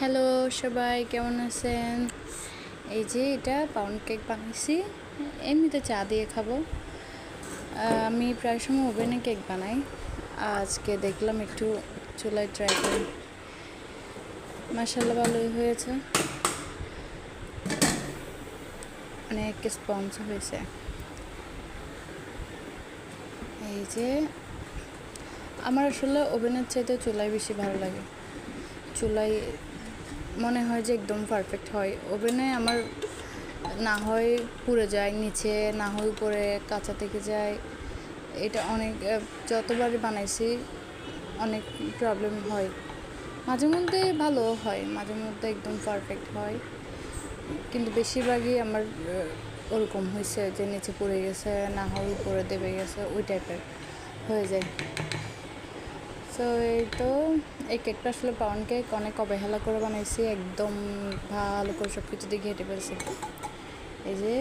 Hello সবাই, কেমন আছেন? এই যে এটা পাউন্ড কেক বানাইছি, এমনিতে চা দিয়ে খাবো। আমি প্রায় সময় ওভেনে কেক বানাই। আজকে দেখলাম একটু চুলায় ট্রাই করি, মাশাআল্লাহ ভালোই হয়েছে, অনেক স্পঞ্জ হয়েছে। এই যে আমার আসলে ওভেনের চাইতে চুলায় বেশি ভালো লাগে। চুলায় মনে হয় যে একদম পারফেক্ট হয়। ওভেনে আমার না হয় পুড়ে যায় নিচে, না হয় উপরে কাঁচা থেকে যায়। এটা অনেক যতবারই বানাইছি অনেক প্রবলেম হয়। মাঝে মধ্যে ভালো হয়, মাঝে মধ্যে একদম পারফেক্ট হয়, কিন্তু বেশিরভাগই আমার ওরকম হয়েছে যে নিচে পড়ে গেছে, না হয় উপরে দেবে গেছে, ওই টাইপের হয়ে যায়। তো এই তো এই কেকটা আসলে পাউন্ড কেক অনেক অবহেলা করে বানাইছি, একদম ভালো করে সব কিছু দিয়ে ঘেটে ফেলছি। এই যে